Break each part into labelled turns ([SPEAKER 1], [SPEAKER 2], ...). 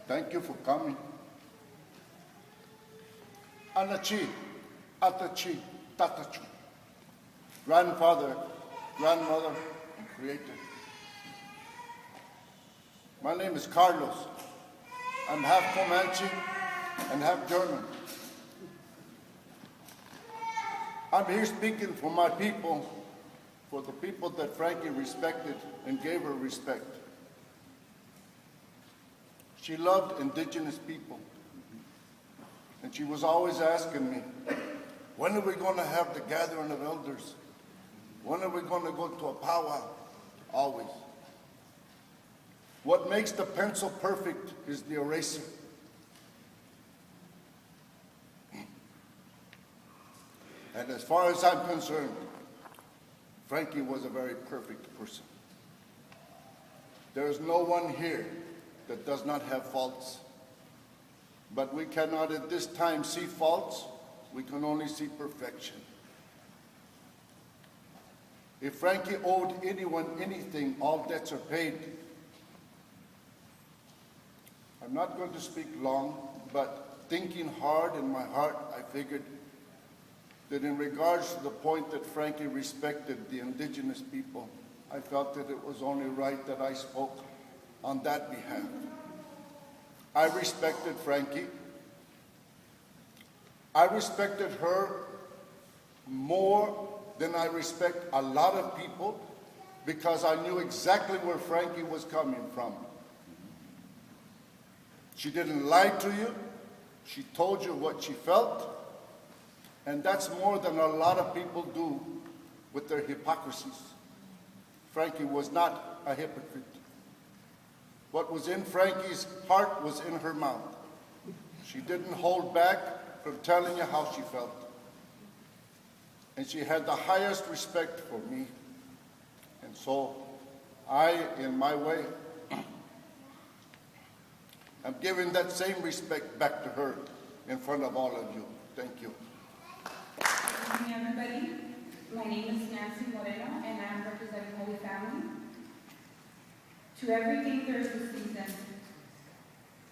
[SPEAKER 1] Thank you for coming. Anachi, Atachi, Tatachu. Grandfather, grandmother, and creator. My name is Carlos. I'm half Comanche and half German. I'm here speaking for my people, for the people that Frankie respected and gave her respect. She loved indigenous people. And she was always asking me, when are we going to have the gathering of elders? When are we going to go to a powwow? Always. What makes the pencil perfect is the eraser. And as far as I'm concerned, Frankie was a very perfect person. There is no one here that does not have faults. But we cannot at this time see faults, we can only see perfection. If Frankie owed anyone anything, all debts are paid. I'm not going to speak long, but thinking hard in my heart, I figured that in regards to the point that Frankie respected the indigenous people, I felt that it was only right that I spoke on that behalf. I respected Frankie. I respected her more than I respect a lot of people because I knew exactly where Frankie was coming from. She didn't lie to you. She told you what she felt. And that's more than a lot of people do with their hypocrisies. Frankie was not a hypocrite. What was in Frankie's heart was in her mouth. She didn't hold back from telling you how she felt. And she had the highest respect for me. And so I, in my way, I'm giving that same respect back to her in front of all of you. Thank you.
[SPEAKER 2] Good evening, everybody. My name is Nancy Moreno, and I'm representing Holy Family. To everything there is a season,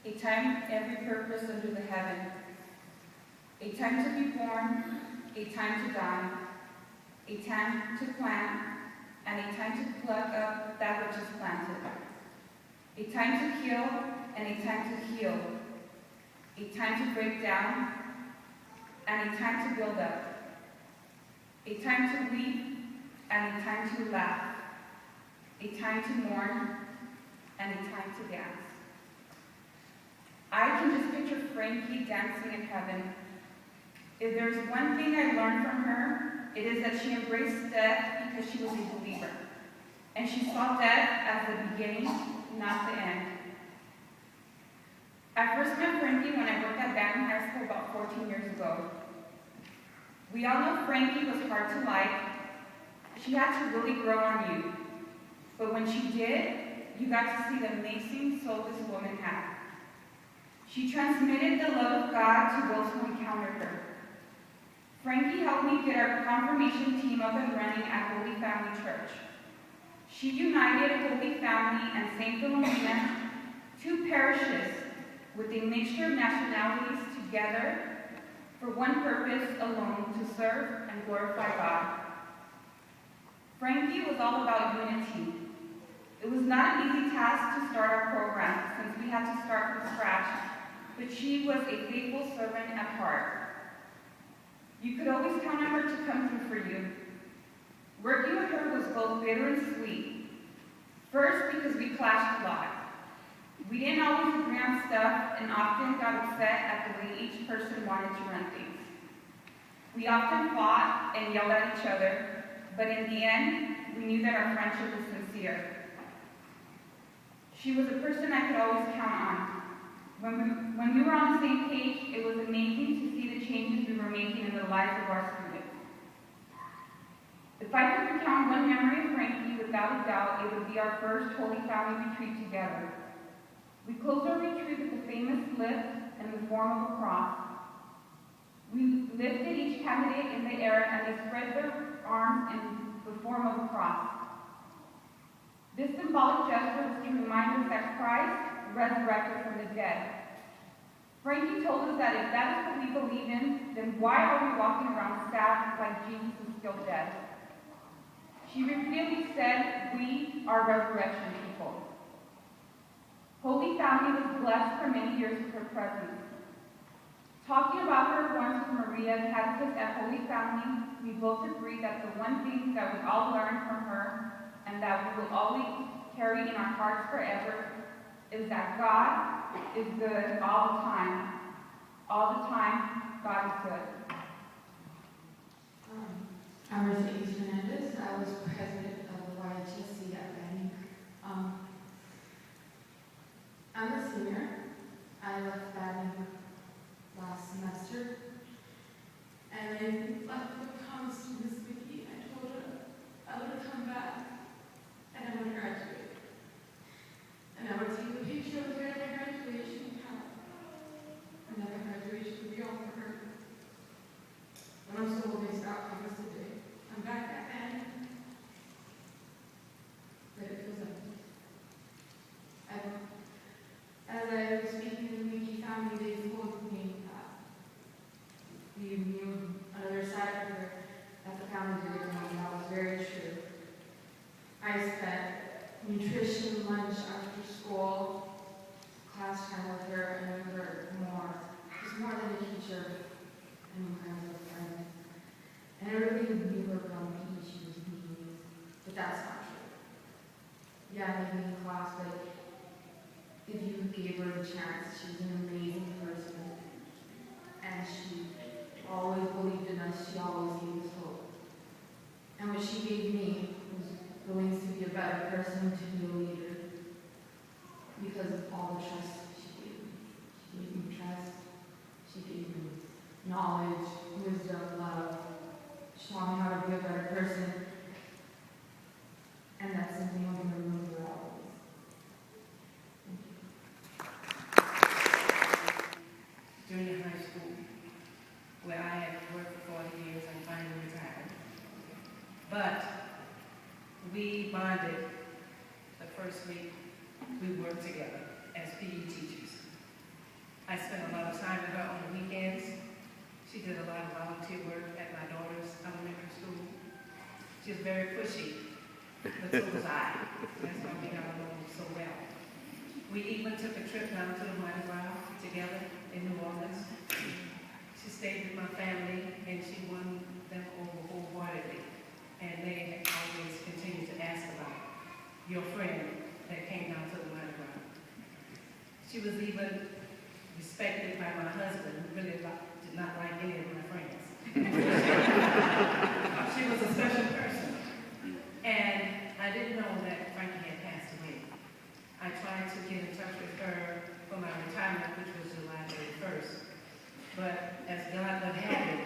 [SPEAKER 2] a time, every purpose under the heaven, a time to be born, a time to die, a time to plant, and a time to pluck up that which is planted, a time to kill and a time to heal, a time to break down and a time to build up, a time to weep and a time to laugh, a time to mourn and a time to dance. I can just picture Frankie dancing in heaven. If there's one thing I learned from her, it is that she embraced death because she was a believer. And she saw death as the beginning, not the end. I first met Frankie when I worked at Bantam High School about 14 years ago. We all know Frankie was hard to like. She had to really grow on you. But when she did, you got to see the amazing soul this woman had. She transmitted the love of God to those who encountered her. Frankie helped me get our confirmation team up and running at Holy Family Church. She united Holy Family and St. Philomena, two parishes with a mixture of nationalities together for one purpose alone, to serve and glorify God. Frankie was all about unity. It was not an easy task to start our program since we had to start from scratch, but she was a faithful servant at heart. You could always count on her to come through for you. Working with her was both bitter and sweet. First, because we clashed a lot. We didn't always agree on stuff and often got upset at the way each person wanted to run things. We often fought and yelled at each other, but in the end, we knew that our friendship was sincere. She was a person I could always count on. When we were on the same page, it was amazing to see the changes we were making in the lives of our students. If I could recount one memory of Frankie, without a doubt, it would be our first Holy Family retreat together. We closed our retreat with the famous lift in the form of a cross. We lifted each candidate in the air and they spread their arms in the form of a cross. This symbolic gesture was to remind us that Christ resurrected from the dead. Frankie told us that if that is what we believe in, then why are we walking around sad like Jesus is still dead? She repeatedly said, we are resurrection people. Holy Family was blessed for many years with her presence. Talking about her once with Maria, catechist at Holy Family, we both agreed that the one thing that we all learned from her and that we will always carry in our hearts forever is that God is good all the time. All the time, God is good.
[SPEAKER 3] I'm Mercedes Fernandez. I was president of the YHSC at Banning. I'm a senior. I left Banning last semester. And I left the promise to Miss Vicky. I told her I would come back and I would graduate. And I would take a picture of her at my graduation cap. And that my graduation would be all for her. But I'm still holding out promise today. I'm back at Banning. But it feels empty. As I was speaking to the MGee family, they told me that we knew another side of her that the family did, and that was very true. I spent nutrition, lunch after school, class time with her, and we were more than a teacher and kind of a friend. And everybody knew her grumpy, she was mean, but that's not true. Yeah, maybe in class, but if you gave her a chance, she was an amazing person. And she always believed in us, she always gave us hope. And what she gave me was willing to be a better person, to be a leader, because of all the trust she gave me. She gave me trust, she gave me knowledge, wisdom, love. She taught me how to be a better person. And that's something I'm going to remember always.
[SPEAKER 4] Junior high school, where I had worked for 40 years and finally retired. But we bonded the first week we worked together as PE teachers. I spent a lot of time with her on the weekends. She did a lot of volunteer work at my daughter's elementary school. She was very pushy, but so was I. That's why we got along so well. We even took a trip down to the Mardi Gras together in New Orleans. She stayed with my family and she won them over wholeheartedly. And they always continued to ask about your friend that came down to the Mardi Gras. She was even respected by my husband, who really did not like any of my friends. She was a special person. And I didn't know that Frankie had passed away. I tried to get in touch with her for my retirement, which was July 31st. But as God would have it,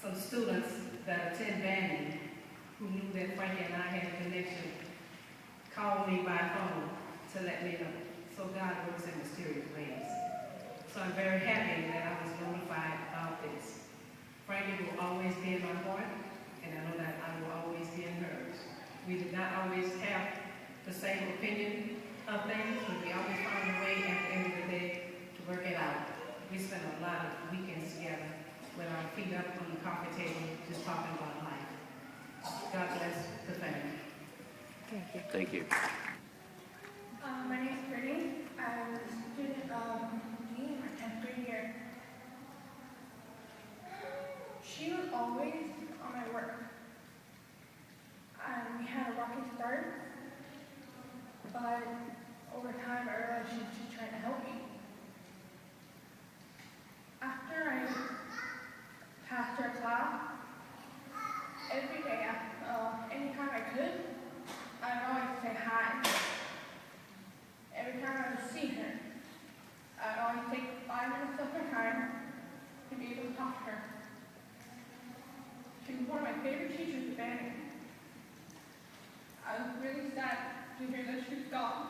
[SPEAKER 4] some students that attend Banning, who knew that Frankie and I had a connection, called me by phone to let me know. So God works in mysterious ways. So I'm very happy that I was notified about this. Frankie will always be in my heart, and I know that I will always be in hers. We did not always have the same opinion of things, but we always found a way at the end of the day to work it out. We spent a lot of weekends together with our feet up on the coffee table, just talking about life. God bless the family.
[SPEAKER 5] Thank you.
[SPEAKER 6] My name is Brittany. I'm a student of MGee in my 10th grade year. She was always on my work. We had a rocky start, but over time I realized she was just trying to help me. After I passed her class, every day, anytime I could, I'd always say hi. Every time I would see her, I'd always take 5 minutes of her time to be able to talk to her. She was one of my favorite teachers at Banning. I was really sad to hear that she was gone.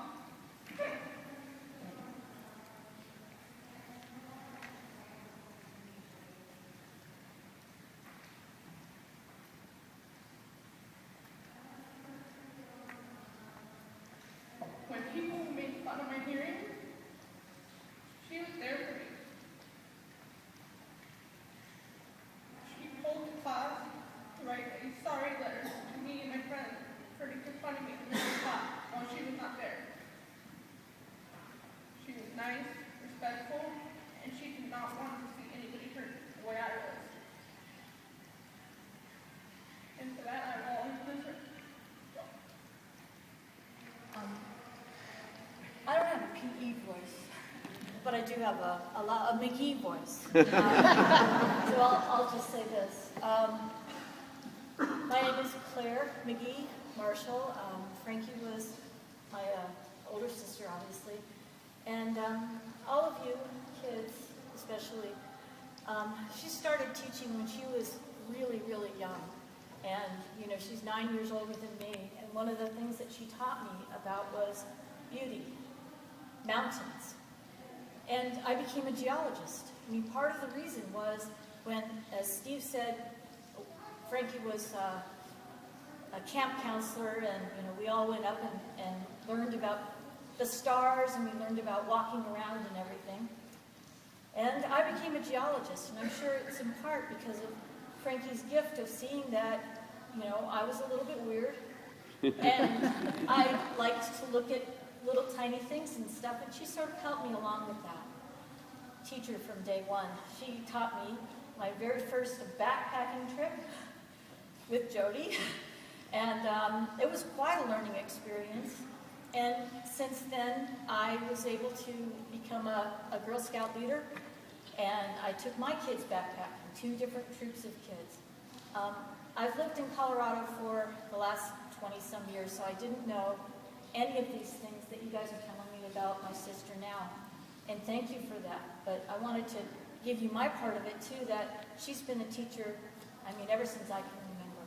[SPEAKER 6] When people make fun out of my hearing, she was there for me. She told the class to write a sorry letter to me and my friend for confronting me in the class while she was not there. She was nice, respectful, and she did not want to see anybody hurt the way I was. And for that, I will always miss her.
[SPEAKER 7] I don't have a PE voice, but I do have a MGee voice. So I'll just say this. My name is Claire MGee Marshall. Frankie was my older sister, obviously. And all of you kids, especially, she started teaching when she was really, really young. And, you know, she's 9 years older than me. And one of the things that she taught me about was beauty, mountains. And I became a geologist. I mean, part of the reason was when, as Steve said, Frankie was a camp counselor, and, you know, we all went up and learned about the stars, and we learned about walking around and everything. And I became a geologist, and I'm sure it's in part because of Frankie's gift of seeing that, you know, I was a little bit weird, and I liked to look at little tiny things and stuff, and she sort of helped me along with that. Teacher from day one. She taught me my very first backpacking trip with Jody, and it was quite a learning experience. And since then, I was able to become a Girl Scout leader, and I took my kids backpacking, 2 different troops of kids. I've lived in Colorado for the last 20-some years, so I didn't know any of these things that you guys are telling me about my sister now. And thank you for that. But I wanted to give you my part of it, too, that she's been a teacher, I mean, ever since I can remember.